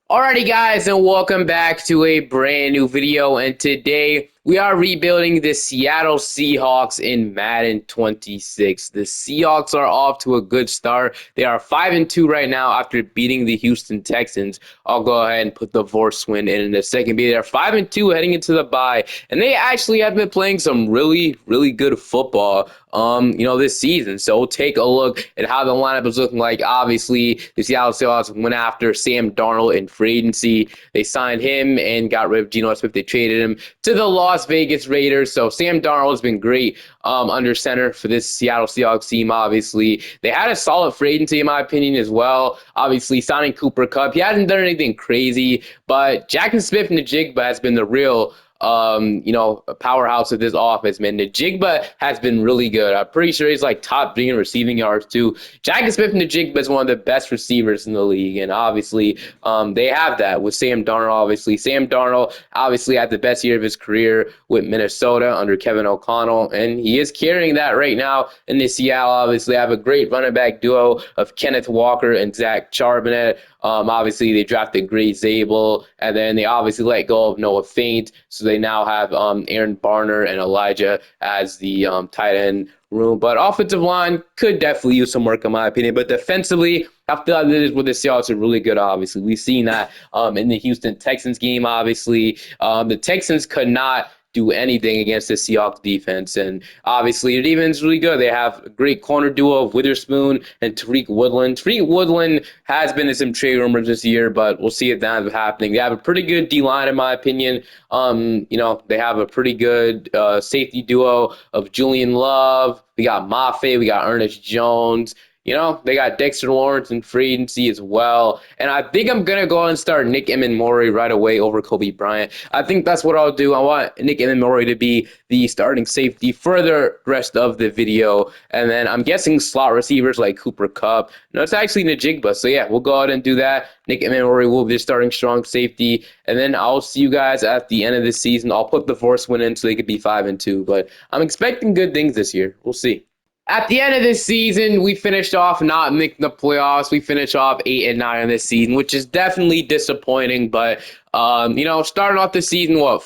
Alrighty guys, and welcome back to a brand new video, and today we are rebuilding the Seattle Seahawks in Madden 26. The Seahawks are off to a good start. They are 5-2 right now after beating the Houston Texans. I'll go ahead and put the Vorse win in a second. They're 5-2 heading into the bye, and they actually have been playing some really good football this season. So we'll take a look at how the lineup is looking like. Obviously, the Seattle Seahawks went after Sam Darnold in free agency. They signed him and got rid of Geno Smith. They traded him to the Las Vegas Raiders. So Sam Darnold has been great under center for this Seattle Seahawks team. Obviously, they had a solid free agency in my opinion as well. Obviously, signing Cooper Kupp, he hasn't done anything crazy, but Jackson Smith and the Jigba has been the real a powerhouse of this offense, man. Najigba has been really good. I'm pretty sure he's like top 3 in receiving yards too. Jackson Smith Najigba is one of the best receivers in the league, and obviously, they have that with Sam Darnold. Obviously, Sam Darnold obviously had the best year of his career with Minnesota under Kevin O'Connell, and he is carrying that right now in the Seattle. Obviously, have a great running back duo of Kenneth Walker and Zach Charbonnet. Obviously, they drafted Gray Zabel, and then they obviously let go of Noah Fant. So they now have Aaron Barner and Elijah as the tight end room. But offensive line could definitely use some work, in my opinion. But defensively, I feel like this is where the Seahawks are really good, obviously. We've seen that in the Houston Texans game, obviously. The Texans could not do anything against the Seahawks defense. And obviously, the defense is really good. They have a great corner duo of Witherspoon and Tariq Woodland. Tariq Woodland has been in some trade rumors this year, but we'll see if that is happening. They have a pretty good D-line, in my opinion. They have a pretty good safety duo of Julian Love. We got Mafe. We got Ernest Jones. They got Dexter Lawrence and free agency as well. And I think I'm going to go and start Nick Emmanwori right away over Kobe Bryant. I think that's what I'll do. I want Nick Emmanwori to be the starting safety for the rest of the video. And then I'm guessing slot receivers like Cooper Kupp. No, it's actually Najigba. So, yeah, we'll go ahead and do that. Nick Emmanwori will be starting strong safety. And then I'll see you guys at the end of the season. I'll put the Force win in so they could be 5-2. But I'm expecting good things this year. We'll see. At the end of this season, we finished off not making the playoffs. We finished off 8-9 in this season, which is definitely disappointing. But starting off the season, 4-2,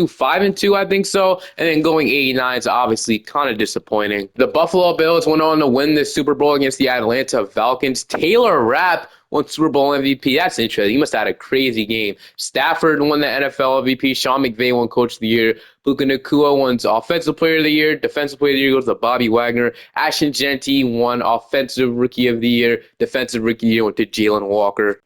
5-2, I think so, and then going 8-9 is obviously kind of disappointing. The Buffalo Bills went on to win the Super Bowl against the Atlanta Falcons. Taylor Rapp won Super Bowl MVP. That's interesting. He must have had a crazy game. Stafford won the NFL MVP. Sean McVay won Coach of the Year. Puka Nacua won Offensive Player of the Year. Defensive Player of the Year goes to Bobby Wagner. Ashton Genty won Offensive Rookie of the Year. Defensive Rookie of the Year went to Jalen Walker.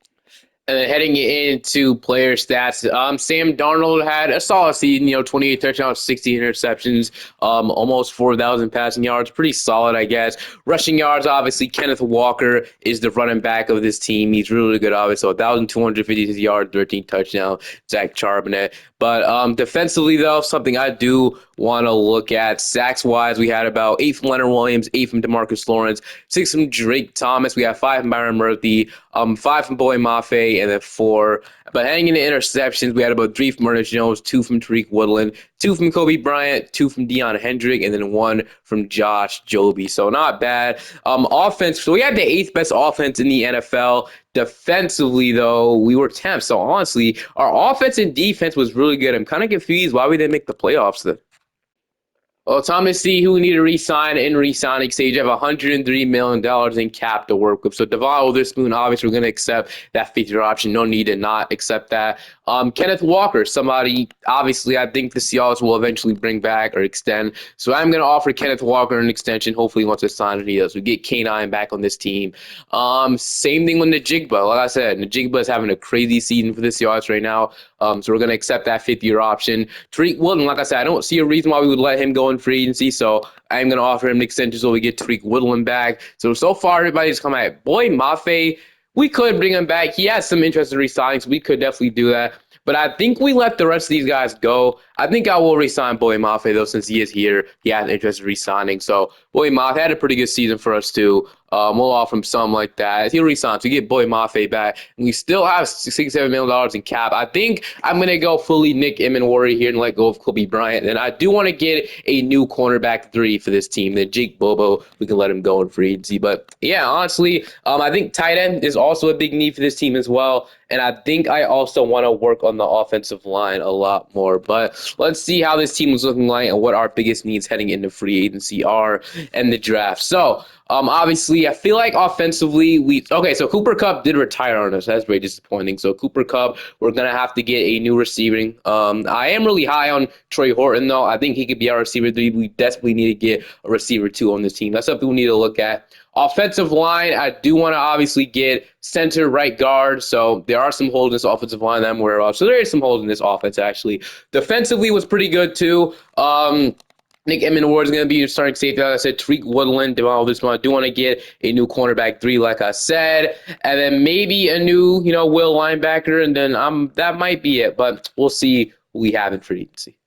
And then heading into player stats, Sam Darnold had a solid season, 28 touchdowns, 60 interceptions, almost 4,000 passing yards. Pretty solid, I guess. Rushing yards, obviously, Kenneth Walker is the running back of this team. He's really good, obviously. So 1,256 yards, 13 touchdowns, Zach Charbonnet. But defensively, though, something I do want to look at. Sacks-wise, we had about 8 from Leonard Williams, 8 from DeMarcus Lawrence, 6 from Drake Thomas. We have 5 from Byron Murphy, 5 from Boy Mafe, and then 4. But heading into interceptions, we had about 3 from Ernest Jones, 2 from Tariq Woodland, 2 from Kobe Bryant, 2 from Deion Hendrick, and then 1 from Josh Joby. So not bad. Offense, so we had the 8th best offense in the NFL. Defensively, though, we were 10th. So honestly, our offense and defense was really good. I'm kind of confused why we didn't make the playoffs then. Well, time to see who we need to re-sign in re-signing stage. You have $103 million in cap to work with. So Devon Witherspoon, obviously, we're going to accept that 50-year option. No need to not accept that. Kenneth Walker, somebody, obviously, I think the Seahawks will eventually bring back or extend. So I'm going to offer Kenneth Walker an extension. Hopefully, he wants to sign it. He does. We get K9 back on this team. Same thing with Najigba. Like I said, Najigba is having a crazy season for the Seahawks right now. So we're going to accept that 50-year option. Tariq Woodland, like I said, I don't see a reason why we would let him go in free agency. So I'm going to offer him an extension so we get Tariq Woodland back. So far, everybody's come at Boy Mafe. We could bring him back. He has some interest in re-signing, so we could definitely do that. But I think we let the rest of these guys go. I think I will re-sign Boy Mafe, though, since he is here. He has interest in re-signing. So Boy Mafe had a pretty good season for us, too. We'll offer him something like that. He'll resign. So we get Boy Mafe back. And we still have $67 million in cap. I think I'm going to go fully Nick Emmanwori here and let go of Kobe Bryant. And I do want to get a new cornerback 3 for this team. Then Jake Bobo, we can let him go in free agency. But yeah, honestly, I think tight end is also a big need for this team as well. And I think I also want to work on the offensive line a lot more. But let's see how this team is looking like and what our biggest needs heading into free agency are and the draft. So, obviously, I feel like offensively, so Cooper Kupp did retire on us. That's very disappointing. So, Cooper Kupp, we're going to have to get a new receiving. I am really high on Troy Horton, though. I think he could be our receiver 3. We desperately need to get a receiver 2 on this team. That's something we need to look at. Offensive line, I do want to obviously get center, right guard. So there are some holes in this offensive line that I'm aware of. So there is some holes in this offense, actually. Defensively was pretty good, too. Nick Emmett Ward is going to be your starting safety. Like I said, Tariq Woodland. I do want to get a new cornerback 3, like I said. And then maybe a new, will linebacker. And then that might be it. But we'll see who we have in free agency.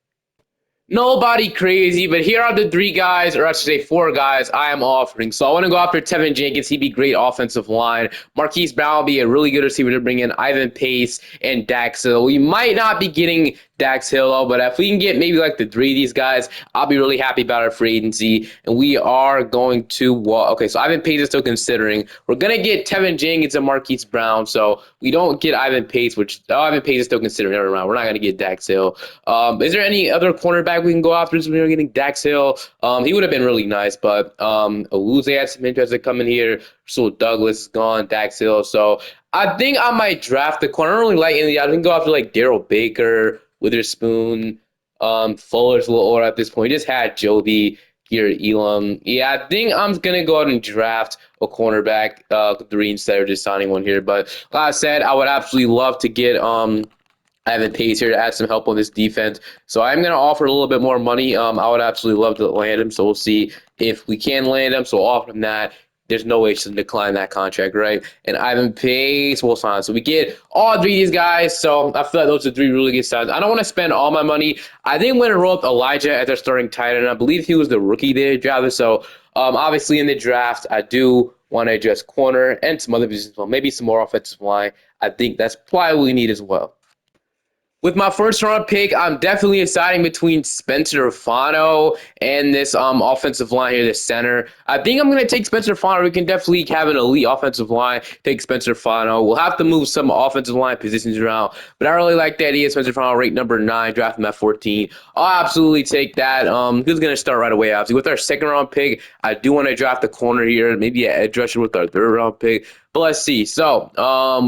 Nobody crazy, but here are the 3 guys, or I should say 4 guys I am offering. So I want to go after Tevin Jenkins. He'd be great offensive line. Marquise Brown will be a really good receiver to bring in. Ivan Pace and Dax Hill. We might not be getting Dax Hill, though, but if we can get maybe like the 3 of these guys, I'll be really happy about our free agency. And we are going to, so Ivan Pace is still considering. We're going to get Tevin Jenkins and Marquise Brown. So we don't get Ivan Pace, Ivan Pace is still considering every round. We're not going to get Dax Hill. Is there any other cornerback we can go after since we were getting Dax Hill? He would have been really nice, but Oluze had some interest in coming here. So Douglas is gone, Dax Hill. So I think I might draft the corner. I don't really like any. I can go after like Daryl Baker, Witherspoon. Fuller's a little older at this point. He just had Joby, Garrett Elam. Yeah, I think I'm gonna go out and draft a cornerback 3 instead of just signing one here. But like I said, I would absolutely love to get Ivan Pace here to add some help on this defense. So I'm going to offer a little bit more money. I would absolutely love to land him. So we'll see if we can land him. So offer him that. There's no way to decline that contract, right? And Ivan Pace will sign. So we get all 3 of these guys. So I feel like those are 3 really good signs. I don't want to spend all my money. I think I'm going to roll up Elijah as our starting tight end. I believe he was the rookie there, drafted. So obviously in the draft, I do want to address corner and some other positions as well. Maybe some more offensive line. I think that's probably what we need as well. With my first round pick, I'm definitely deciding between Spencer Fano and this offensive line here, this center. I think I'm going to take Spencer Fano. We can definitely have an elite offensive line. Take Spencer Fano. We'll have to move some offensive line positions around, but I really like the idea. Spencer Fano, rate number 9, draft him at 14. I'll absolutely take that. He's going to start right away, obviously. With our second round pick, I do want to draft the corner here, maybe an edge rusher with our third round pick. But let's see. So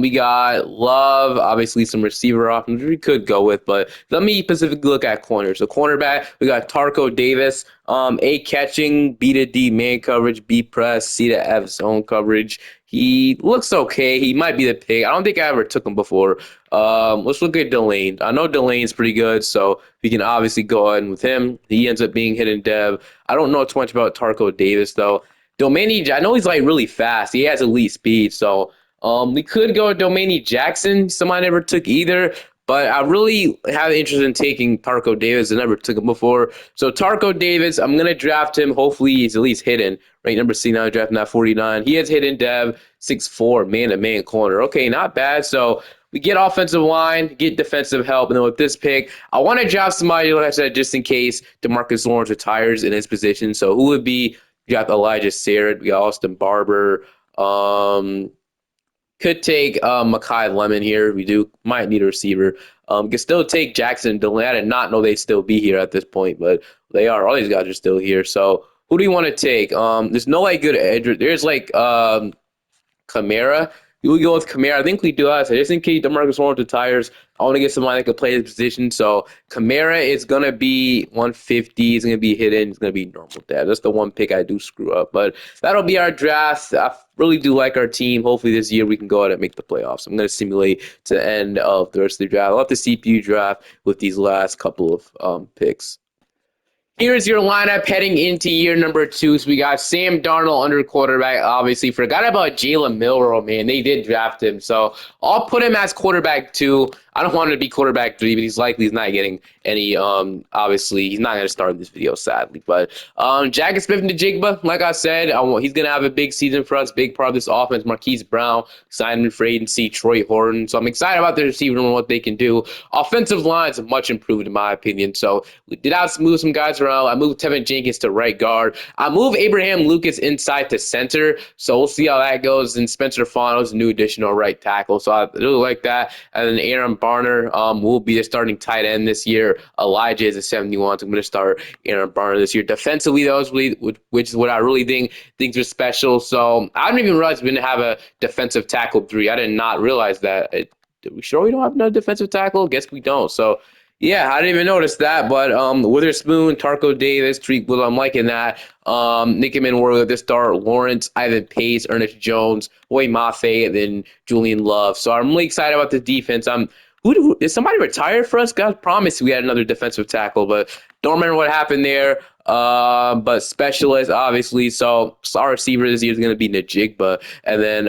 we got Love, obviously some receiver options we could go with, but let me specifically look at corners. So cornerback, we got Tarko Davis, A catching, B to D man coverage, B press, C to F zone coverage. He looks okay. He might be the pick. I don't think I ever took him before. Let's look at Delane. I know Delane's pretty good, so we can obviously go ahead with him. He ends up being hidden dev. I don't know too much about Tarko Davis, though. Domaney, I know he's like really fast. He has elite speed, so we could go with Domaney Jackson. Somebody never took either, but I really have interest in taking Tarko Davis. I never took him before. So Tarko Davis, I'm gonna draft him. Hopefully he's at least hidden. Right, number C9, drafting at 49. He has hidden dev, 6'4", man-to-man corner. Okay, not bad. So we get offensive line, get defensive help, and then with this pick, I want to draft somebody, like I said, just in case DeMarcus Lawrence retires in his position. So who would be? We got Elijah Sarah. We got Austin Barber. Could take Mekhi Lemon here. We might need a receiver. Could still take Jackson and Delane. I did not know they'd still be here at this point, but they are. All these guys are still here. So who do you want to take? There's no like good edge. There's like Kamara. We go with Kamara. I think we do that. So just in case DeMarcus Lawrence retires, I want to get somebody that can play his position. So Kamara is going to be 150. He's going to be hidden. It's going to be normal depth. That's the one pick I do screw up. But that'll be our draft. I really do like our team. Hopefully this year we can go out and make the playoffs. I'm going to simulate to the end of the rest of the draft. I'll have the CPU draft with these last couple of picks. Here's your lineup heading into year number 2. So we got Sam Darnold under quarterback, obviously. Forgot about Jalen Milroe, man. They did draft him. So I'll put him as quarterback 2. I don't want him to be quarterback 3, but he's not getting any. Obviously he's not going to start in this video, sadly. But Jackson Smith and Jigba, like I said, he's going to have a big season for us. Big part of this offense. Marquise Brown signed him for agency. Troy Horton. So I'm excited about the receiver and what they can do. Offensive lines much improved in my opinion. So we did have to move some guys around. I moved Tevin Jenkins to right guard. I moved Abraham Lucas inside to center. So we'll see how that goes. And Spencer Fano's a new additional right tackle. So I really like that. And then Aaron Barner will be the starting tight end this year. Elijah is a 71. So I'm going to start Aaron Barner this year. Defensively, which is what I really think are special. So I didn't even realize we didn't have a defensive tackle 3. I did not realize that. Are we sure we don't have no defensive tackle? Guess we don't. So yeah, I didn't even notice that. But Witherspoon, Tarko Davis, Tariq Will, I'm liking that. Nickerman Warrior, this start, Lawrence, Ivan Pace, Ernest Jones, Boy Mafe, and then Julian Love. So I'm really excited about the defense. Did somebody retire for us? God promised we had another defensive tackle, but don't remember what happened there. But specialist, obviously. So our receiver this year is going to be Najigba. And then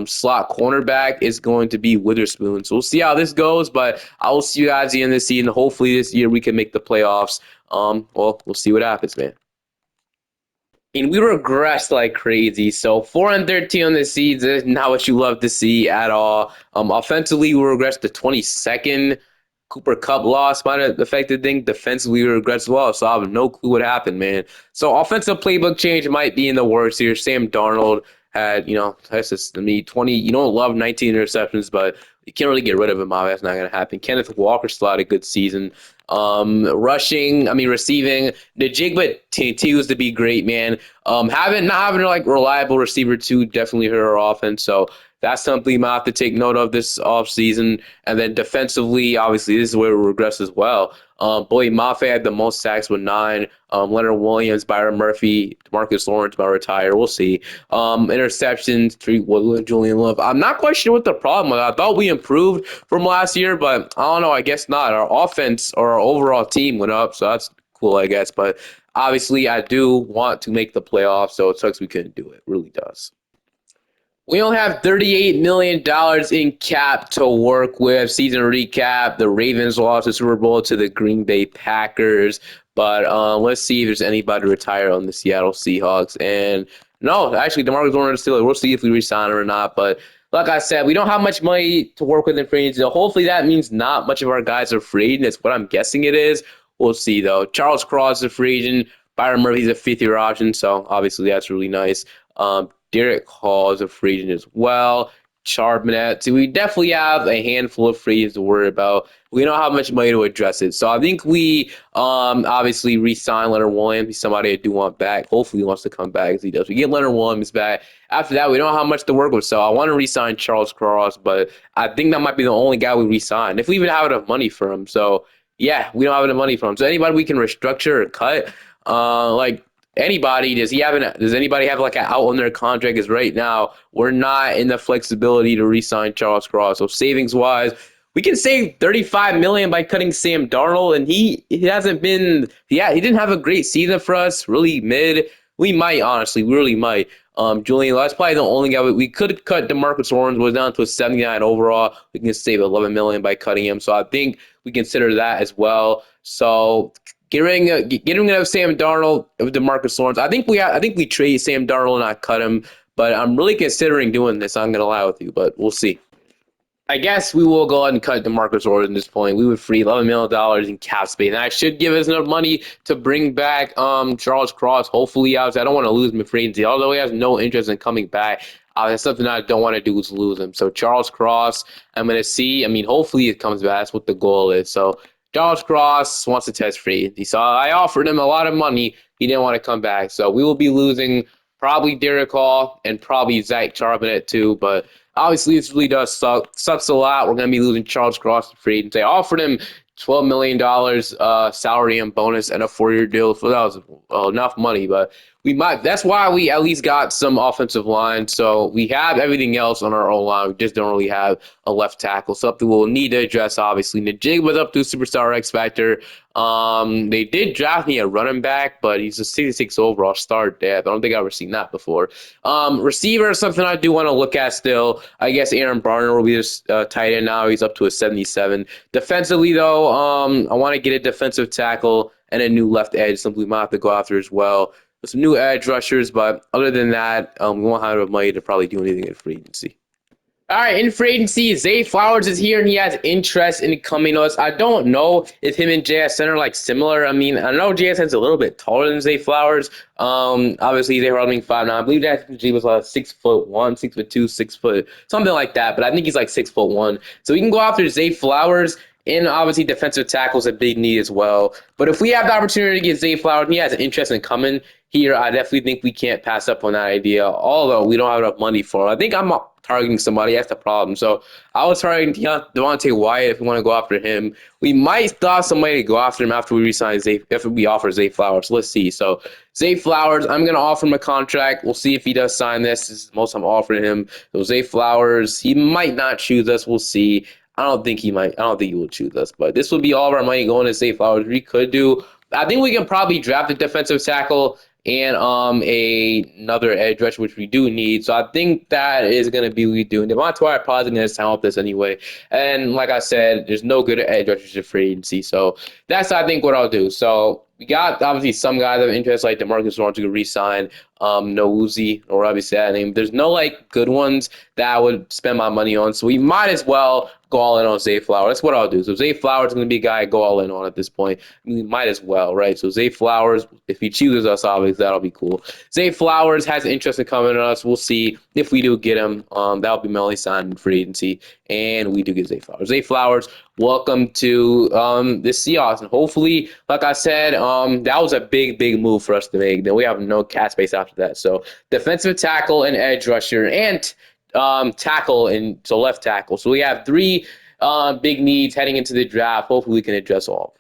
slot cornerback is going to be Witherspoon. So we'll see how this goes. But I will see you guys at the end of the season. Hopefully this year we can make the playoffs. Well, we'll see what happens, man. And we regressed like crazy. So 4-13 on the season, not what you love to see at all. Offensively, we regressed to 22nd. Cooper Cup loss might have affected things. Defensively, we regressed as well. So I have no clue what happened, man. So offensive playbook change might be in the works here. Sam Darnold had, that's just, 20. You don't love 19 interceptions, but you can't really get rid of him. That's not going to happen. Kenneth Walker still had a good season. Receiving, Najigba continues to be great, man. Not having like reliable receiver 2 definitely hurt our offense. So that's something you might have to take note of this offseason. And then defensively, obviously, this is where we regress as well. Boy Mafe had the most sacks with 9. Leonard Williams, Byron Murphy, Demarcus Lawrence might retire. We'll see. Interceptions, Julian Love. I'm not quite sure what the problem was. I thought we improved from last year, but I don't know. I guess not. Our offense or our overall team went up, so that's cool, I guess. But obviously, I do want to make the playoffs, so it sucks we couldn't do it. It really does. We only have $38 million in cap to work with. Season recap, the Ravens lost the Super Bowl to the Green Bay Packers. But let's see if there's anybody retire on the Seattle Seahawks. And no, actually, DeMarcus Lawrence is still. We'll see if we resign him or not. But like I said, we don't have much money to work with in free agency. So hopefully that means not much of our guys are free agents. That's what I'm guessing it is. We'll see, though. Charles Cross is a free agent. Byron Murphy's a fifth-year option. So obviously that's really nice. Derek Hall is a free agent as well. Charbonnet. So we definitely have a handful of free agents to worry about. We don't have much money to address it. So I think we obviously re-sign Leonard Williams. He's somebody I do want back. Hopefully he wants to come back as he does. We get Leonard Williams back. After that, we don't have much to work with. So I want to re-sign Charles Cross, but I think that might be the only guy we re-sign. If we even have enough money for him. So yeah, we don't have enough money for him. So anybody we can restructure or cut, anybody, does anybody have like an out on their contract? Because right now we're not in the flexibility to re-sign Charles Cross. So savings wise, we can save $35 million by cutting Sam Darnold, and he didn't have a great season for us. Really mid. We really might. Julian, that's probably the only guy we could cut. DeMarcus Lawrence was down to a 79 overall. We can save $11 million by cutting him. So I think we consider that as well. So getting rid of Sam Darnold with DeMarcus Lawrence. I think we trade Sam Darnold and not cut him. But I'm really considering doing this. I'm gonna lie with you, but we'll see. I guess we will go ahead and cut DeMarcus Lawrence at this point. We would free $11 million in cap space. And that should give us enough money to bring back Charles Cross. Hopefully, I don't want to lose him in free agency. Although he has no interest in coming back, that's something I don't want to do is lose him. So Charles Cross, I'm going to see. Hopefully it comes back. That's what the goal is. So Charles Cross wants to test free agency. So I offered him a lot of money. He didn't want to come back. So we will be losing probably Derek Hall and probably Zach Charbonnet too. But obviously, this really does suck. Sucks a lot. We're going to be losing Charles Cross to free agency. I offered him $12 million salary and bonus and a 4-year deal. So that was enough money, but We might. That's why we at least got some offensive line. So we have everything else on our own line. We just don't really have a left tackle. Something we'll need to address. Obviously, Najee was up to superstar X factor. They did draft me a running back, but he's a 66 overall start depth. I don't think I've ever seen that before. Receiver is something I do want to look at still. I guess Aaron Barner will be this tight end now. He's up to a 77. Defensively, though, I want to get a defensive tackle and a new left edge. Something we might have to go after as well. Some new edge rushers, but other than that, we won't have enough money to probably do anything in free agency. All right, in free agency, Zay Flowers is here, and he has interest in coming to us. I don't know if him and JSN are like similar. I mean, I know JSN's a little bit taller than Zay Flowers. Obviously they were running 5'9". I believe that G was like 6'1", 6'2", 6 foot, something like that. But I think he's like 6'1". So we can go after Zay Flowers. And obviously, defensive tackles a big need as well. But if we have the opportunity to get Zay Flowers, and he has an interest in coming here, I definitely think we can't pass up on that idea. Although we don't have enough money for it. I think I'm targeting somebody. That's the problem. So I was targeting Devontae Wyatt if we want to go after him. We might still have somebody to go after him after we resign Zay, if we offer Zay Flowers. Let's see. So Zay Flowers, I'm going to offer him a contract. We'll see if he does sign this. This is the most I'm offering him. So Zay Flowers, he might not choose us. We'll see. I don't think he might. I don't think he will choose us. But this would be all of our money going to Zay Flowers. We could do. I think we can probably draft a defensive tackle and another edge rusher, which we do need. So I think that is going to be what we do. And Devontae Wyatt probably going to help this anyway. And like I said, there's no good edge rushers in free agency. So that's, I think, what I'll do. So we got, obviously, some guys have interest, like DeMarcus Lawrence, to re-sign. No Uzi, or obviously that name. There's no, like, good ones that I would spend my money on. So we might as well go all in on Zay Flowers. That's what I'll do. So Zay Flowers is going to be a guy I go all in on at this point. We might as well, right? So Zay Flowers, if he chooses us, obviously, that'll be cool. Zay Flowers has an interest in coming to us. We'll see if we do get him. That'll be my only sign in free agency. And we do get Zay Flowers. Zay Flowers, welcome to the Seahawks. And hopefully, like I said, that was a big, big move for us to make. Then we have no cap space after that. So defensive tackle and edge rusher and tackle and so left tackle. So we have three big needs heading into the draft. Hopefully we can address all.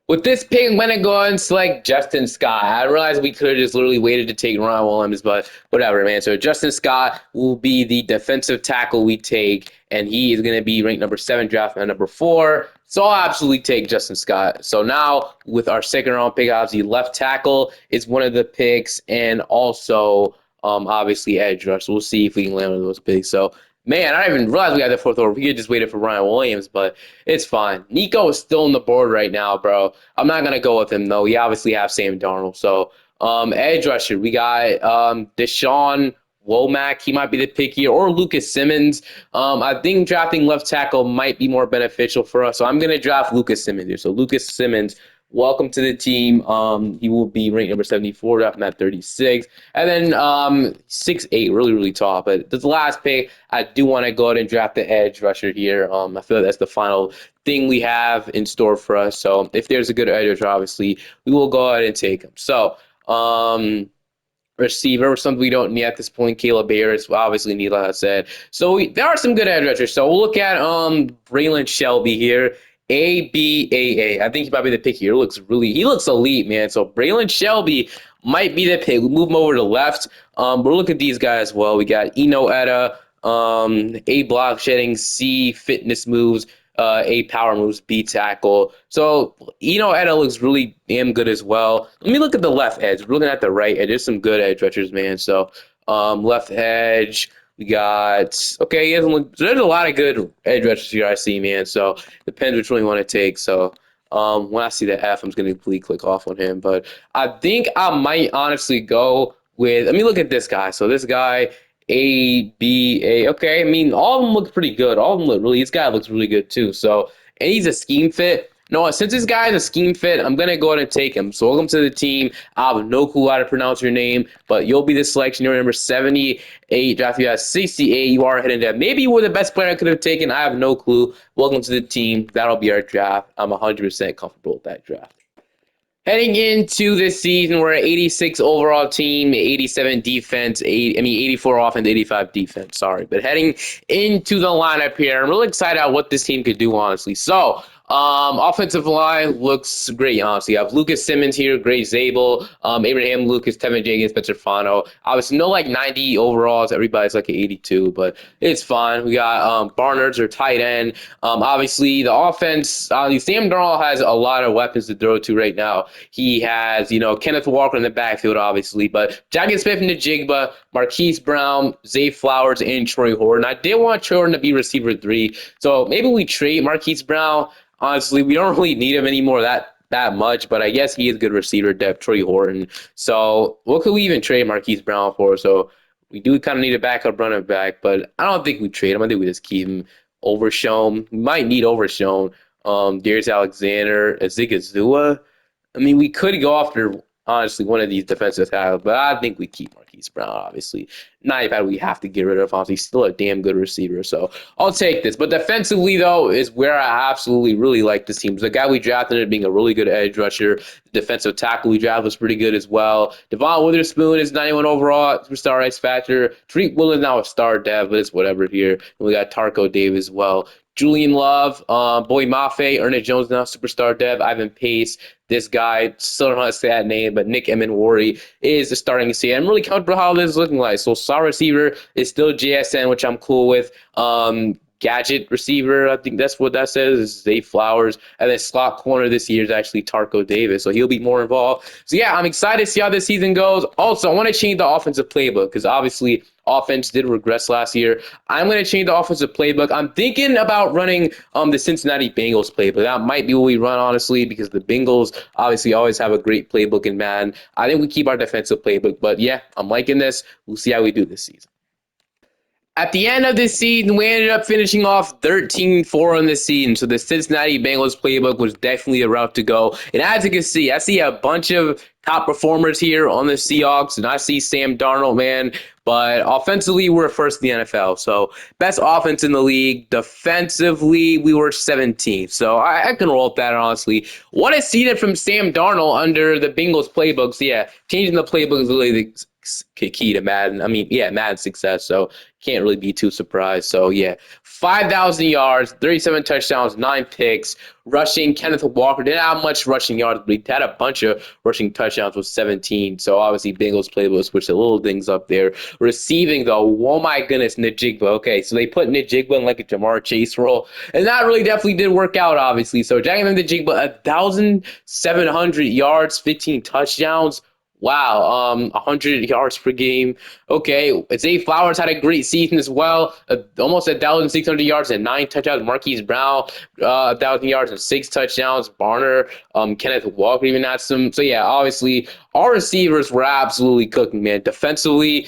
With this pick, I'm going to go ahead and select Justin Scott. I realized we could have just literally waited to take Ryan Williams, but whatever, man. So Justin Scott will be the defensive tackle we take, and he is going to be ranked number 7, draft man number 4. So I'll absolutely take Justin Scott. So now with our second round pick, obviously left tackle is one of the picks, and also obviously edge rush. So we'll see if we can land one of those picks. So man, I didn't even realize we had the 4th overall. We could just waited for Ryan Williams, but it's fine. Nico is still on the board right now, bro. I'm not going to go with him, though. We obviously have Sam Darnold. So edge rusher, we got Deshaun Womack. He might be the pick here, or Lucas Simmons. I think drafting left tackle might be more beneficial for us. So I'm going to draft Lucas Simmons here. So Lucas Simmons, welcome to the team. He will be ranked number 74, drafting at 36. And then 6'8", really, really tall. But this last pick, I do want to go ahead and draft the edge rusher here. I feel like that's the final thing we have in store for us. So if there's a good edge rusher, obviously, we will go ahead and take him. So receiver, something we don't need at this point. Caleb Harris, obviously need, like I said. So there are some good edge rushers. So we'll look at Braylon Shelby here. ABAA. I think he might be the pick here. He looks elite, man. So Braylon Shelby might be the pick. We move him over to the left. But look at these guys as well. We got Eno Etta, A block shedding, C fitness moves, A power moves, B tackle. So Eno Etta looks really damn good as well. Let me look at the left edge. We're looking at the right edge. There's some good edge rushers, man. So left edge. We got, okay, he doesn't look, there's a lot of good edge rushers here I see, man. So depends which one you want to take. So when I see the F, I'm just going to completely click off on him. But I think I might honestly go with, let me look at this guy. So this guy, ABA, okay, I mean, all of them look pretty good. All of them look really, this guy looks really good too. So, and he's a scheme fit. No, since this guy is a scheme fit, I'm going to go ahead and take him. So welcome to the team. I have no clue how to pronounce your name, but you'll be the selection. You're number 78, draft you at 68. You are heading there. Maybe you were the best player I could have taken. I have no clue. Welcome to the team. That'll be our draft. I'm 100% comfortable with that draft. Heading into this season, we're an 86 overall team, 87 defense, 84 offense, 85 defense. Sorry, but heading into the lineup here, I'm really excited about what this team could do, honestly. So, Offensive line looks great, honestly. You have Lucas Simmons here, Gray Zabel, Abraham Lucas, Tevin Jenkins, Spencer Fano. Obviously, no like 90 overalls. Everybody's like an 82, but it's fine. We got Barnard's or tight end. Obviously, the offense, Sam Darnold has a lot of weapons to throw to right now. He has, Kenneth Walker in the backfield, obviously, but Jackson Smith and Najigba, Marquise Brown, Zay Flowers, and Troy Horton. I did want Troy Horton to be receiver 3, so maybe we trade Marquise Brown. Honestly, we don't really need him anymore that much, but I guess he is good receiver depth, Troy Horton. So what could we even trade Marquise Brown for? So we do kind of need a backup running back, but I don't think we trade him. I think we just keep him. Overshown. We might need Overshown. Darius Alexander, Zigazua. I mean, we could go after, honestly, one of these defensive tackles, but I think we keep Marquise Brown, obviously. Not even we have to get rid of, honestly. He's still a damn good receiver, so I'll take this. But defensively, though, is where I absolutely really like this team. The guy we drafted ended up being a really good edge rusher. The defensive tackle we drafted was pretty good as well. Devon Witherspoon is 91 overall, superstar X Factor. Tariq Woolen now a star dev, but it's whatever here. And we got Tarko Davis as well. Julian Love, Boy Mafe, Ernest Jones now superstar dev, Ivan Pace, this guy, still don't know how to say that name, but Nick Emenwari is starting to see. I'm really comfortable how this is looking like. So star receiver is still JSN, which I'm cool with. Gadget receiver, I think that's what that says, is Zay Flowers. And then slot corner this year is actually Tarko Davis, so he'll be more involved. So yeah, I'm excited to see how this season goes. Also, I want to change the offensive playbook because obviously offense did regress last year. I'm going to change the offensive playbook. I'm thinking about running the Cincinnati Bengals playbook. That might be what we run, honestly, because the Bengals obviously always have a great playbook in Madden. I think we keep our defensive playbook, but yeah, I'm liking this. We'll see how we do this season. At the end of this season, we ended up finishing off 13-4 on the season. So the Cincinnati Bengals playbook was definitely a route to go. And as you can see, I see a bunch of top performers here on the Seahawks, and I see Sam Darnold, man. But offensively, we're first in the NFL. So best offense in the league. Defensively, we were 17th. So I can roll with that, honestly. What I seen it from Sam Darnold under the Bengals playbooks, yeah, changing the playbook is really the key to Madden. I mean, yeah, Madden's success. So can't really be too surprised. So, yeah, 5,000 yards, 37 touchdowns, 9 picks. Rushing, Kenneth Walker didn't have much rushing yards, but he had a bunch of rushing touchdowns with 17. So, obviously, Bengals playbook switched the little things up there. Receiving, though, oh my goodness, Najigba. Okay, so they put Najigba in like a Jamar Chase role, and that really definitely did work out, obviously. So, Jack Najigba, 1,700 yards, 15 touchdowns. Wow, 100 yards per game. Okay, Zay Flowers had a great season as well. Almost 1,600 yards and 9 touchdowns. Marquise Brown, 1,000 yards and 6 touchdowns. Barner, Kenneth Walker even had some. So yeah, obviously our receivers were absolutely cooking, man. Defensively,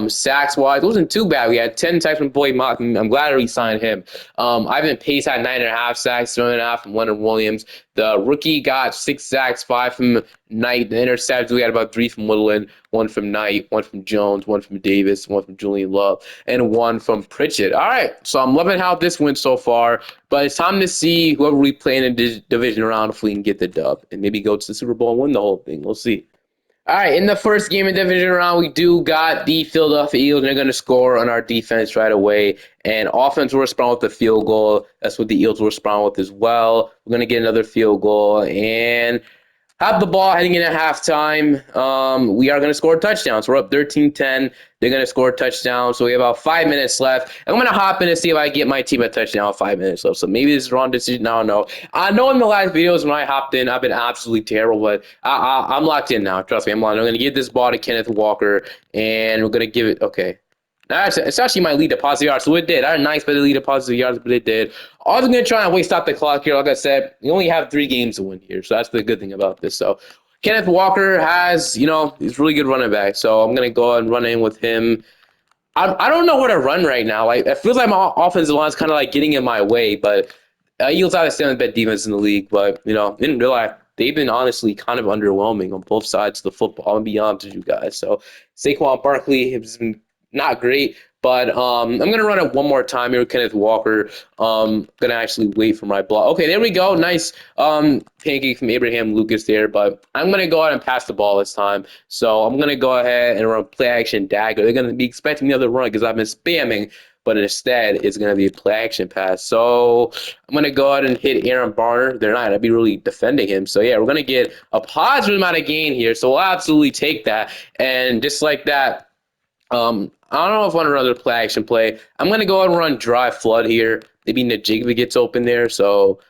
sacks wise, it wasn't too bad. We had 10 sacks from Boyd Martin. I'm glad we signed him. Ivan Pace had 9.5 sacks, 7.5 from Leonard Williams. The rookie got 6 sacks, 5 from Knight. The interceptions, we had about 3 from Woodland, 1 from Knight, 1 from Jones, 1 from Davis, 1 from Julian Love, and 1 from Pritchett. All right, so I'm loving how this went so far, but it's time to see whoever we play in the division round if we can get the dub and maybe go to the Super Bowl and win the whole thing. We'll see. All right, in the first game of division round, we do got the Philadelphia Eagles. They're going to score on our defense right away. And offense will respond with the field goal. That's what the Eagles will respond with as well. We're going to get another field goal. And have the ball heading in at halftime. We are going to score a touchdown. So we're up 13-10. They're going to score a touchdown. So we have about 5 minutes left. I'm going to hop in and see if I get my team a touchdown with 5 minutes left. So maybe this is the wrong decision. I don't know. I know in the last videos when I hopped in, I've been absolutely terrible, but I'm locked in now. Trust me, I'm locked. I'm going to give this ball to Kenneth Walker, and we're going to give it – okay. It's actually my lead to positive yards, so it did. I had a nice bit of lead to positive yards, but it did. I was going to try and waste out the clock here. Like I said, we only have 3 games to win here, so that's the good thing about this. So Kenneth Walker has, he's really good running back, so I'm going to go and run in with him. I don't know where to run right now. It feels like my offensive line is kind of like getting in my way, but Eagles have the best defense in the league, but, in real life, they've been honestly kind of underwhelming on both sides of the football. I'm going to be honest with you guys. So Saquon Barkley has been not great, but I'm going to run it one more time here with Kenneth Walker. Going to actually wait for my block. Okay, there we go. Nice pancake from Abraham Lucas there, but I'm going to go ahead and pass the ball this time. So I'm going to go ahead and run play action dagger. They're going to be expecting the other run because I've been spamming but instead it's going to be a play action pass. So I'm going to go ahead and hit Aaron Barner. They're not going to be really defending him. So yeah, we're going to get a positive amount of gain here. So we'll absolutely take that. And just like that, I don't know if I want to run another play action play. I'm going to go ahead and run dry flood here. Maybe Najigba gets open there. So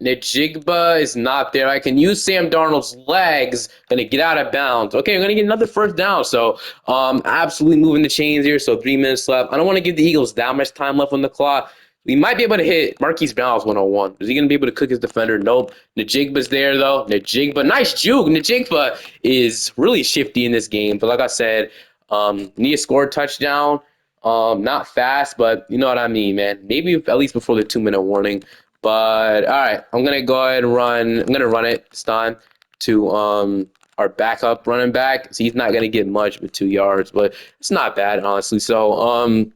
Najigba is not there. I can use Sam Darnold's legs. Gonna get out of bounds. Okay, I'm gonna get another first down. So, absolutely moving the chains here. So 3 minutes left. I don't want to give the Eagles that much time left on the clock. We might be able to hit Marquise Brown's 101. Is he gonna be able to cook his defender? Nope. Najigba's there though. Najigba, nice juke. Najigba is really shifty in this game. But like I said, need to score a touchdown. Not fast, but you know what I mean, man. Maybe at least before the 2 minute warning. But all right, I'm gonna go ahead and run. I'm gonna run it this time to our backup running back. So he's not gonna get much with 2 yards, but it's not bad honestly. So I'm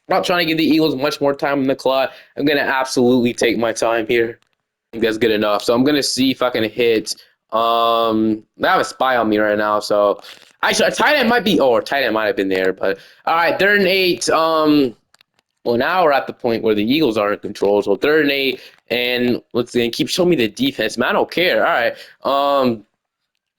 not trying to give the Eagles much more time in the clock. I'm gonna absolutely take my time here. I think that's good enough. So I'm gonna see if I can hit. I have a spy on me right now, so actually a tight end might be. Oh, a tight end might have been there, but all right, 3rd and 8. Well, now we're at the point where the Eagles are in control. So 3rd and 8, and let's see, keep showing me the defense. Man, I don't care. All right.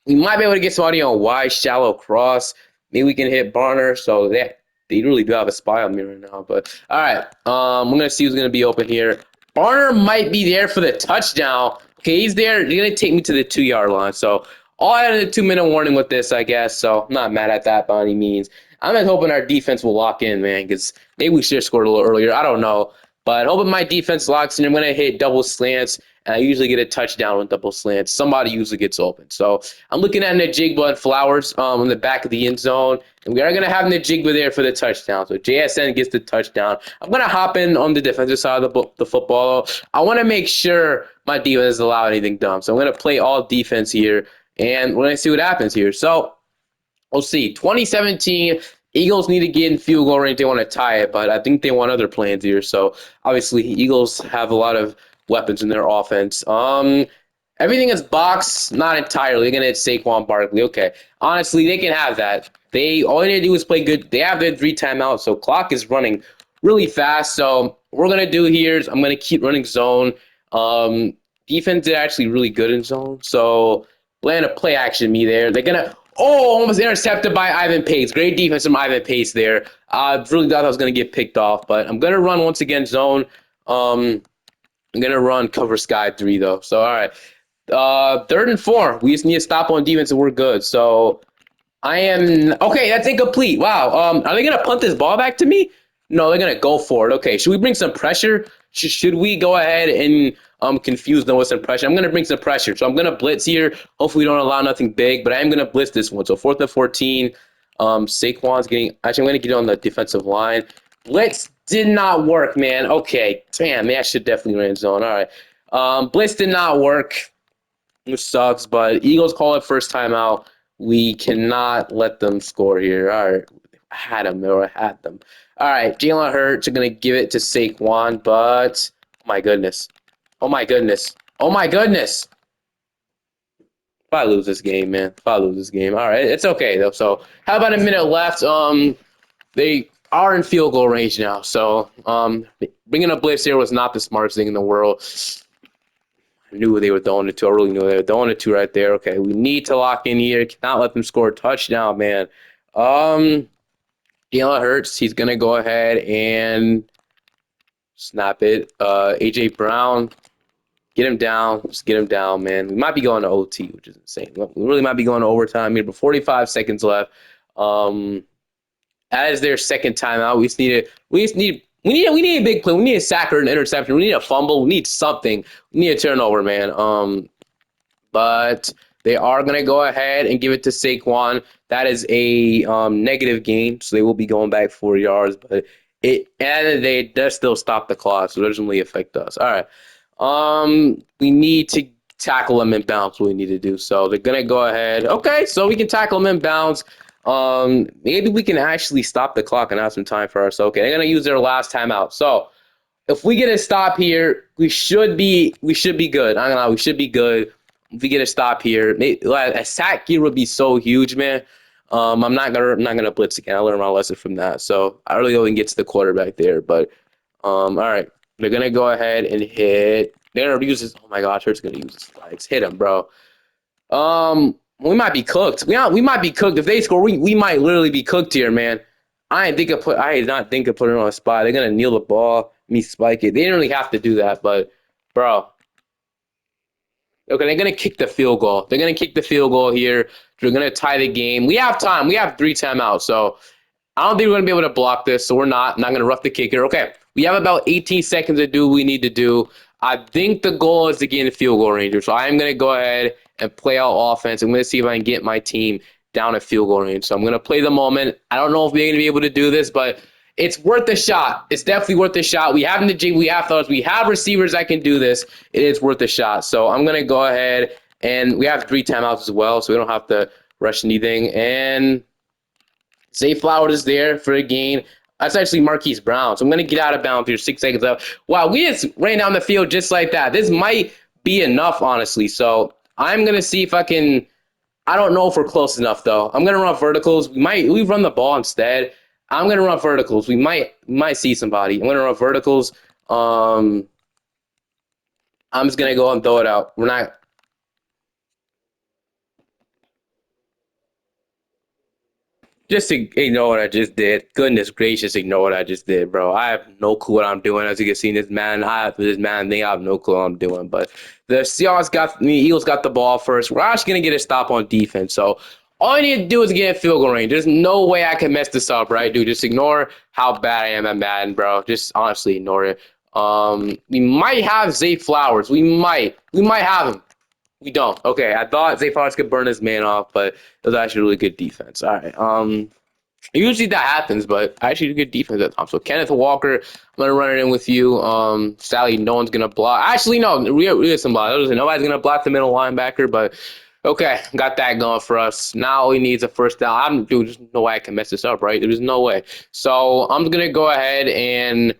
We might be able to get somebody on wide, shallow cross. Maybe we can hit Barner. So they really do have a spy on me right now. But all right. We're gonna see who's gonna be open here. Barner might be there for the touchdown. Okay, he's there. He's gonna take me to the 2 yard line. So all I had a 2 minute warning with this, I guess. So I'm not mad at that by any means. I'm just hoping our defense will lock in, man, because maybe we should have scored a little earlier. I don't know. But hoping my defense locks in. I'm going to hit double slants, and I usually get a touchdown with double slants. Somebody usually gets open. So I'm looking at Najigba and Flowers in the back of the end zone, and we are going to have Najigba there for the touchdown. So JSN gets the touchdown. I'm going to hop in on the defensive side of the football. I want to make sure my defense doesn't allow anything dumb. So I'm going to play all defense here, and we're going to see what happens here. So we'll see. 2017, Eagles need to get in field goal range. They want to tie it, but I think they want other plans here. So obviously, Eagles have a lot of weapons in their offense. Everything is box, not entirely. They're gonna hit Saquon Barkley. Okay, honestly, they can have that. All they need to do is play good. They have their 3 timeouts, so clock is running really fast. So what we're gonna do here is I'm gonna keep running zone. Defense is actually really good in zone, so land a play action me there. They're gonna. Oh, almost intercepted by Ivan Pace. Great defense from Ivan Pace there. I really thought I was going to get picked off, but I'm going to run once again zone. I'm going to run cover sky 3, though. So, all right. 3rd and 4. We just need to stop on defense, and we're good. So, I am... Okay, that's incomplete. Wow. Are they going to punt this ball back to me? No, they're going to go for it. Okay, should we bring some pressure? Should we go ahead and confuse them with some pressure? I'm going to bring some pressure. So I'm going to blitz here. Hopefully we don't allow nothing big, but I am going to blitz this one. So 4th and 14. Saquon's getting... Actually, I'm going to get on the defensive line. Blitz did not work, man. Okay. Damn, man, I should definitely run zone. All right. Blitz did not work, which sucks, but Eagles call it first timeout. We cannot let them score here. All right. I had them. All right, Jalen Hurts are going to give it to Saquon, but oh my goodness. Oh my goodness. Oh my goodness. If I lose this game, man. If I lose this game. All right, it's okay, though. So how about a minute left? They are in field goal range now. So bringing a blitz here was not the smartest thing in the world. I knew they were throwing it to. I really knew they were throwing it to right there. Okay, we need to lock in here. Cannot let them score a touchdown, man. Jalen Hurts, he's going to go ahead and snap it. A.J. Brown, get him down. Just get him down, man. We might be going to OT, which is insane. We really might be going to overtime here, but 45 seconds left. That is their second timeout. We need a big play. We need a sack or an interception. We need a fumble. We need something. We need a turnover, man. But they are going to go ahead and give it to Saquon. That is a negative gain, so they will be going back 4 yards. But at the end of the day, it does still stop the clock, so it doesn't really affect us. All right. We need to tackle them in bounds, what we need to do. So they're going to go ahead. Okay, so we can tackle them in bounds. Maybe we can actually stop the clock and have some time for ourselves. Okay, they're going to use their last timeout. So if we get a stop here, we should be good. I don't know, we should be good. If we get a stop here, a sack here would be so huge, man. I'm not gonna blitz again. I learned my lesson from that. So I really only get to the quarterback there. But all right, they're gonna go ahead and hit. They're gonna use this. Oh my gosh, Hurt's gonna use his flags. Hit him, bro. We might be cooked. We might be cooked. If they score, we might literally be cooked here, man. I did not think of putting it on a spot. They're gonna kneel the ball, me spike it. They didn't really have to do that, but bro. Okay, they're gonna kick the field goal. They're gonna kick the field goal here. They're gonna tie the game. We have time. We have 3 timeouts, so I don't think we're gonna be able to block this. So we're not gonna rough the kicker. Okay, we have about 18 seconds to do what we need to do. I think the goal is to get in the field goal range. So I am gonna go ahead and play out offense. I'm gonna see if I can get my team down at field goal range. So I'm gonna play the moment. I don't know if we're gonna be able to do this, but it's worth a shot. It's definitely worth a shot. We have the G. We have those. We have receivers that can do this. It is worth a shot. So I'm gonna go ahead and we have 3 timeouts as well, so we don't have to rush anything. And Zay Flowers is there for a gain. That's actually Marquise Brown. So I'm gonna get out of bounds here. 6 seconds up. Wow, we just ran down the field just like that. This might be enough, honestly. So I'm gonna see if I can. I don't know if we're close enough though. I'm gonna run verticals. We run the ball instead. I'm gonna run verticals. We might see somebody. I'm gonna run verticals. I'm just gonna go and throw it out. We're not. Just ignore what I just did. Goodness gracious, ignore what I just did, bro. I have no clue what I'm doing. As you can see, this man thing, I have no clue what I'm doing. But the Eagles got the ball first. We're actually gonna get a stop on defense. So all I need to do is get in field goal range. There's no way I can mess this up, right, dude? Just ignore how bad I am at Madden, bro. Just honestly ignore it. We might have Zay Flowers. We might have him. We don't. Okay, I thought Zay Flowers could burn his man off, but it was actually really good defense. All right. Usually that happens, but actually a good defense at the time. So Kenneth Walker, I'm gonna run it in with you. Sally, no one's gonna block. Actually, no, we have some block. Nobody's gonna block the middle linebacker, but okay, got that going for us. Now all we need is a first down. There's no way I can mess this up, right? There's no way. So I'm gonna go ahead and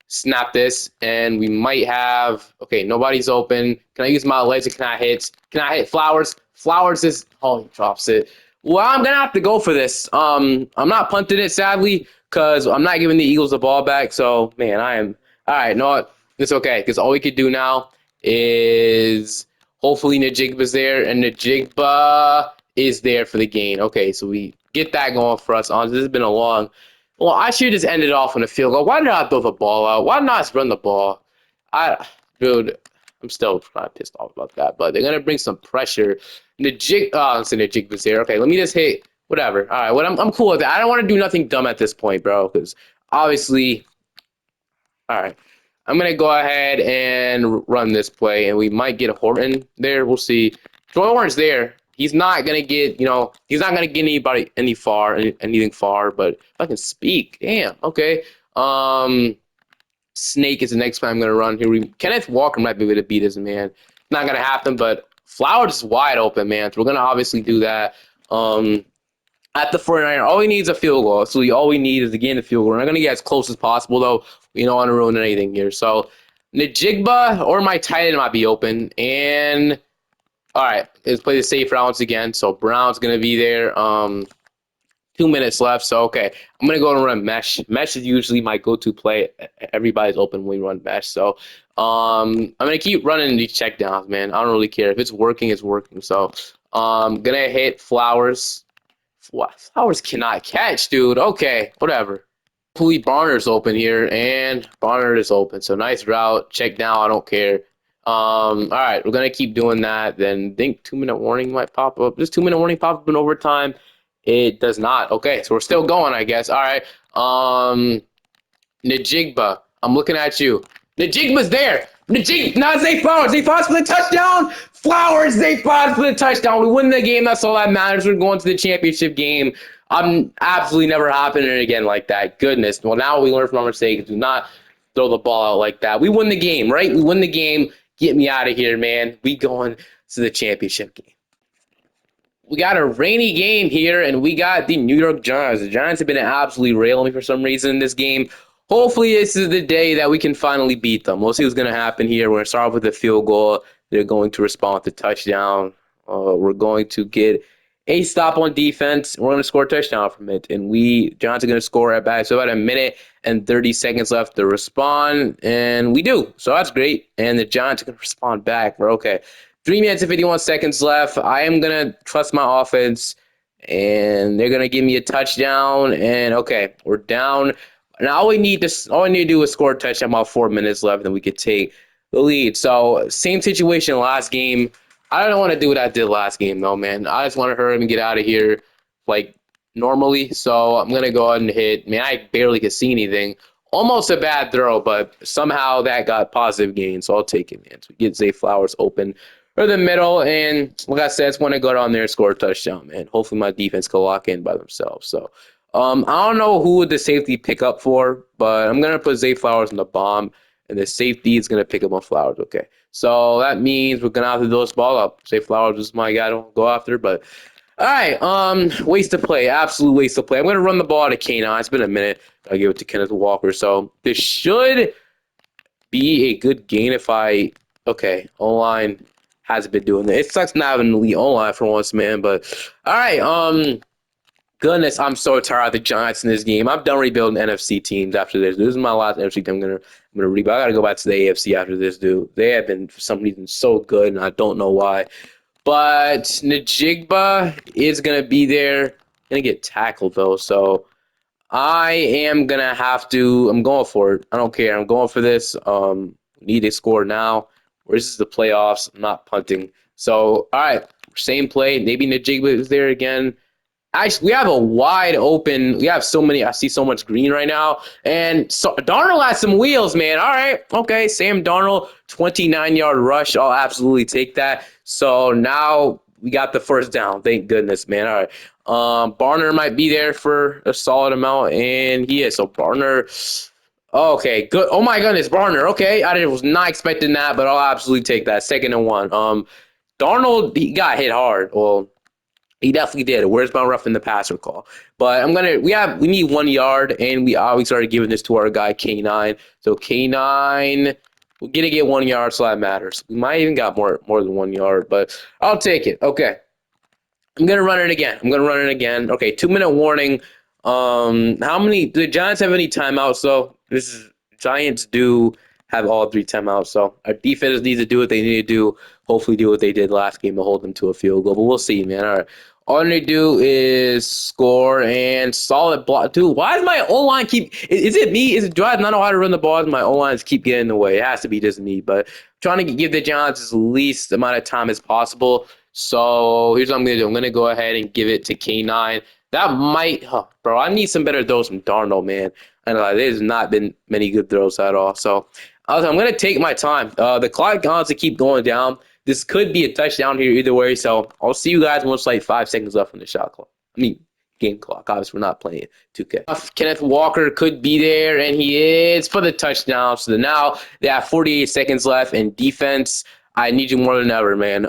snap this, and we might have. Okay, nobody's open. Can I use my legs? Can I hit? Can I hit Flowers? Flowers is. Oh, he drops it. Well, I'm gonna have to go for this. I'm not punting it, sadly, because I'm not giving the Eagles the ball back. So, man, I am. All right, no, it's okay, because all we could do now is hopefully Najigba's there, and Najigba is there for the gain. Okay, so we get that going for us. This has been a long. Well, I should just end it off on a field goal. Why did I throw the ball out? Why not just run the ball? Dude, I'm still kind of pissed off about that. But they're gonna bring some pressure. Najig was there. Okay, let me just hit whatever. All right, I'm cool with that. I don't want to do nothing dumb at this point, bro, because obviously. All right, I'm gonna go ahead and run this play, and we might get a Horton there. We'll see. Troy Warren's there. He's not gonna get, he's not gonna get anything far. But if I can speak, damn. Okay. Snake is the next play I'm gonna run here. Kenneth Walker might be able to beat this man. Not gonna happen, but Flowers is wide open, man. So we're gonna obviously do that. At the 49er, all we need is a field goal. So all we need is to get in the field goal. We're not gonna get as close as possible, though. We don't want to ruin anything here. So Najigba or my tight end might be open. And all right, let's play the safe routes again. So Brown's gonna be there. 2 minutes left. So okay, I'm gonna go and run mesh. Mesh is usually my go-to play. Everybody's open when we run mesh. So I'm gonna keep running these checkdowns, man. I don't really care if it's working. It's working. So gonna hit Flowers. Flowers cannot catch, dude. Okay, whatever. Hopefully Barner's open here, and Barner is open. So nice route. Check down. I don't care. All right, we're gonna keep doing that. Then think 2-minute warning might pop up. This 2-minute warning pop up in overtime. It does not. Okay, so we're still going, I guess. All right. Najigba, I'm looking at you. Najigba's there. Not Zay Flowers. Zay Flowers for the touchdown. Flowers, Zay Flowers for the touchdown. We win the game. That's all that matters. We're going to the championship game. I'm absolutely never happening again like that. Goodness. Well, now we learn from our mistakes. Do not throw the ball out like that. We win the game, right? We win the game. Get me out of here, man. We going to the championship game. We got a rainy game here, and we got the New York Giants. The Giants have been absolutely railing me for some reason in this game. Hopefully, this is the day that we can finally beat them. We'll see what's going to happen here. We're going to start off with a field goal. They're going to respond with a touchdown. We're going to get a stop on defense. We're going to score a touchdown from it. And Giants are going to score at back. So about a minute and 30 seconds left to respond. And we do. So that's great. And the Giants are going to respond back. We're okay. 3 minutes and 51 seconds left. I am going to trust my offense. And they're going to give me a touchdown. And okay, we're down. And all we need to do is score a touchdown about 4 minutes left. And we could take the lead. So same situation last game. I don't want to do what I did last game, though, man. I just want to hurry and get out of here, like, normally. So I'm going to go ahead and hit. Man, I barely could see anything. Almost a bad throw, but somehow that got positive gain, so I'll take it, man. So we get Zay Flowers open for the middle, and like I said, I just want to go down there and score a touchdown, man. Hopefully my defense can lock in by themselves. So I don't know who would the safety pick up for, but I'm going to put Zay Flowers in the bomb, and the safety is going to pick up on Flowers, okay? So that means we're gonna have to throw this ball up. Say Flowers is my guy to go after, but all right. Waste of play, absolute waste of play. I'm gonna run the ball to K9. It's been a minute. I'll give it to Kenneth Walker. So this should be a good gain if I. Okay, O-line hasn't been doing that. It sucks not having an elite O-line for once, man. But all right. Goodness, I'm so tired of the Giants in this game. I'm done rebuilding NFC teams after this. This is my last NFC team. I'm gonna rebuild. I gotta go back to the AFC after this, dude. They have been for some reason so good, and I don't know why. But Najigba is gonna be there. Gonna get tackled though, so I am gonna have to. I'm going for it. I don't care. I'm going for this. Need to score now. This is the playoffs. I'm not punting. So all right, same play. Maybe Najigba is there again. Actually, we have a wide open. We have so many. I see so much green right now. And so Darnold has some wheels, man. All right. Okay. Sam Darnold, 29-yard rush. I'll absolutely take that. So now we got the first down. Thank goodness, man. All right. Barner might be there for a solid amount, and he is. So Barner. Okay, good. Oh my goodness, Barner. Okay, I was not expecting that, but I'll absolutely take that. 2nd and 1. Darnold, he got hit hard. Well, he definitely did. Where's my rough in the passer call? But we need 1 yard, and we always started giving this to our guy K9. So K9, we're gonna get 1 yard, so that matters. We might even got more than 1 yard, but I'll take it. Okay. I'm gonna run it again. Okay, 2-minute warning. How many do the Giants have any timeouts though? Giants do have all 3 timeouts, so our defense needs to do what they need to do. Hopefully do what they did last game to hold them to a field goal. But we'll see, man. All right. All they do is score and solid block. Dude, why does my O-line keep is it me? Do I not know how to run the ball? My O-lines keep getting in the way. It has to be just me, but I'm trying to give the Giants as least amount of time as possible. So here's what I'm gonna do. I'm gonna go ahead and give it to K9. That might, bro. I need some better throws from Darnold, man. And there's not been many good throws at all. So I'm gonna take my time. The clock wants to keep going down. This could be a touchdown here either way. So I'll see you guys once like 5 seconds left on the shot clock. I mean, game clock. Obviously, we're not playing 2K. Kenneth Walker could be there, and he is for the touchdown. So now they have 48 seconds left. And defense, I need you more than ever, man.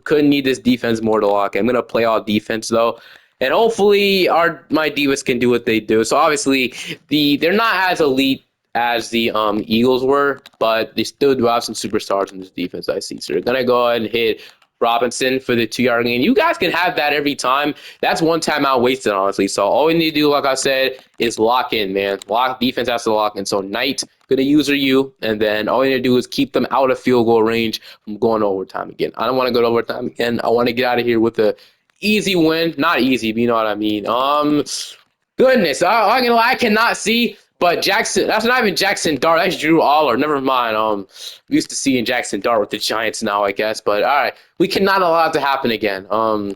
Couldn't need this defense more to lock. I'm gonna play all defense though. And hopefully my Divas can do what they do. So obviously they're not as elite as the Eagles were, but they still do have some superstars in this defense I see. So they're gonna go ahead and hit Robinson for the 2 yard gain. You guys can have that every time. That's one timeout wasted, honestly. So all we need to do, like I said, is lock in, man. Defense has to lock in. So Knight gonna use you, and then all you need to do is keep them out of field goal range from going overtime again. I don't want to go to overtime again. I want to get out of here with a easy win. Not easy, but you know what I mean. Goodness, I cannot see. But Jackson, that's not even Jackson Dart. That's Drew Aller. Never mind. We used to seeing Jackson Dart with the Giants now, I guess. But all right, we cannot allow it to happen again. So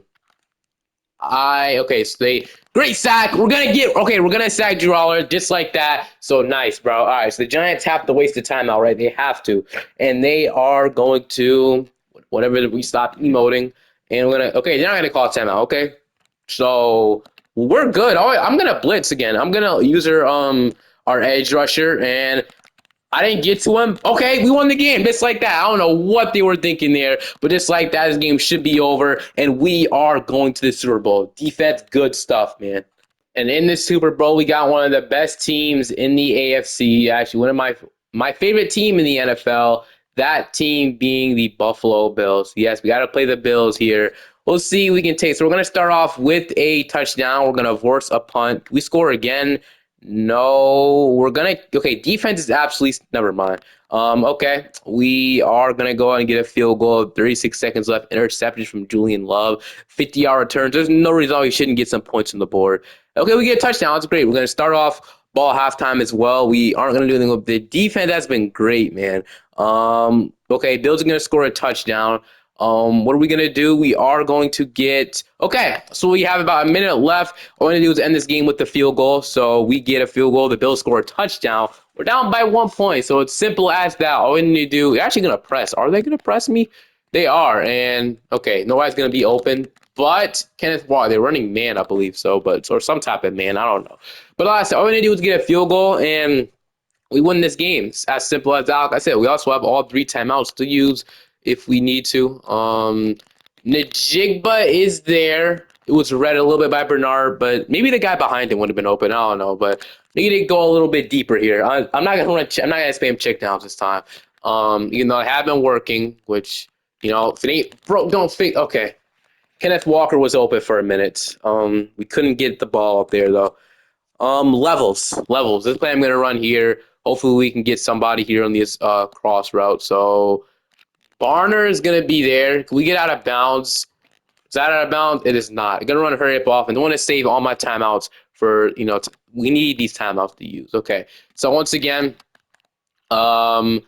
great sack. We're gonna sack Drew Aller just like that. So nice, bro. All right, so the Giants have to waste the timeout, right? They have to, and they are going to whatever we stop emoting. And they're not gonna call timeout. Okay, so we're good. I'm gonna blitz again. I'm gonna use our edge rusher, and I didn't get to him. Okay, we won the game just like that. I don't know what they were thinking there, but just like that, this game should be over, and we are going to the Super Bowl. Defense, good stuff, man. And in the Super Bowl, we got one of the best teams in the AFC. Actually, one of my favorite team in the NFL. That team being the Buffalo Bills. Yes, we got to play the Bills here. we'll see we can take. So we're gonna start off with a touchdown. We're gonna force a punt. We score again. No, we're gonna okay. Defense is absolutely never mind. Okay, we are gonna go out and get a field goal. 36 seconds left. Interception from Julian Love. 50-yard returns. There's no reason why we shouldn't get some points on the board. Okay, we get a touchdown. That's great. We're gonna start off ball halftime as well. We aren't gonna do anything with the defense. Has been great, man. Okay, Bills are gonna score a touchdown. What are we gonna do? We are going to get okay. So we have about a minute left. All we're gonna do is end this game with the field goal. So we get a field goal. The Bills score a touchdown. We're down by 1 point. So it's simple as that. All we need to do. They're actually gonna press. Are they gonna press me? They are. And okay, nobody's gonna be open. But Kenneth Walker, they're running man, I believe so. But or some type of man. I don't know. But like I said, all we need to do is get a field goal and we win this game. It's as simple as that. Like I said, we also have all 3 timeouts to use if we need to. Najigba is there. It was read a little bit by Bernard, but maybe the guy behind him would have been open. I don't know, but we need to go a little bit deeper here. I'm not gonna run. I'm not gonna spam check downs this time. Even though I have been working, which if it ain't broke, don't fix. Okay, Kenneth Walker was open for a minute. We couldn't get the ball up there though. Levels. This play I'm gonna run here. Hopefully we can get somebody here on this cross route. So Barner is gonna be there. Can we get out of bounds? Is that out of bounds? It is not. I'm gonna run a hurry up off and I want to save all my timeouts for we need these timeouts to use. Okay. So once again, you're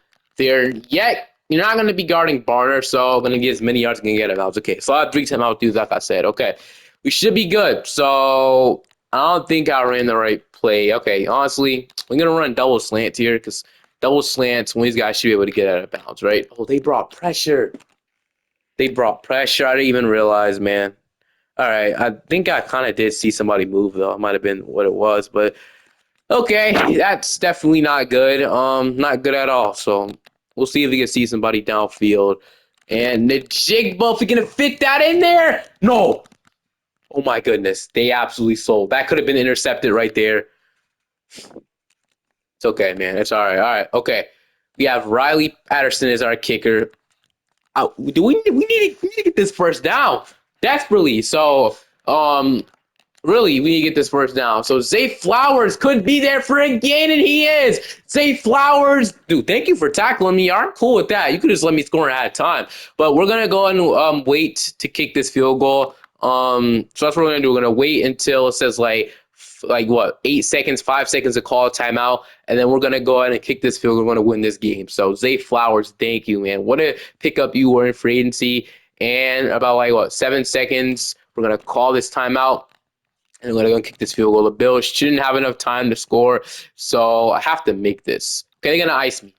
not gonna be guarding Barner, so I'm gonna get as many yards as I can get out of bounds. Okay. So I have 3 timeouts to use, like I said. Okay. We should be good. So I don't think I ran the right play. Okay, honestly, we're gonna run double slants here because double slants, one of these guys should be able to get out of bounds, right? Oh, they brought pressure. I didn't even realize, man. All right, I think I kind of did see somebody move though. It might have been what it was, but okay, that's definitely not good. Not good at all. So we'll see if we can see somebody downfield. And the jig buff, we gonna fit that in there? No. Oh my goodness, they absolutely sold. That could have been intercepted right there. It's okay, man. It's all right. All right. Okay. We have Riley Patterson as our kicker. We need to get this first down desperately. So, really, we need to get this first down. So Zay Flowers could be there for a gain, and he is. Zay Flowers, dude, thank you for tackling me. I'm cool with that. You could just let me score at a time. But we're gonna go and wait to kick this field goal. So that's what we're gonna do. We're gonna wait until it says like what 8 seconds, 5 seconds to call a timeout, and then we're gonna go ahead and kick this field. We're gonna win this game. So Zay Flowers, thank you, man. What a pickup you were in free agency. And about 7 seconds, we're gonna call this timeout. And we're gonna kick this field goal. The Bills shouldn't have enough time to score, so I have to make this. Okay, they're gonna ice me.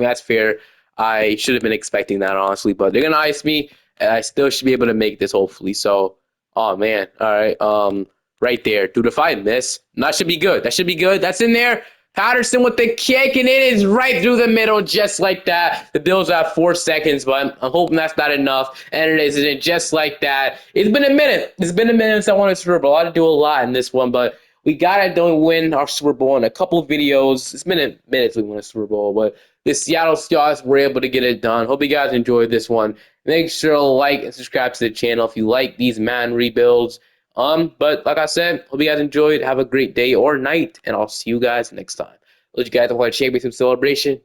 That's fair. I should have been expecting that, honestly, but they're gonna ice me, and I still should be able to make this, hopefully. So, oh man, all right, right there, dude. If I miss, that should be good. That's in there. Patterson with the kick, and it is right through the middle, just like that. The Bills have 4 seconds, but I'm hoping that's not enough, and it isn't. Just like that. It's been a minute. Since I won a Super Bowl. I had to do a lot in this one, but we got it done. Win our Super Bowl in a couple of videos. It's been a minute since we won a Super Bowl, but the Seattle Seahawks were able to get it done. Hope you guys enjoyed this one. Make sure to like and subscribe to the channel if you like these Madden rebuilds. But like I said, hope you guys enjoyed. Have a great day or night, and I'll see you guys next time. Let you guys have a championship celebration.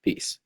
Peace.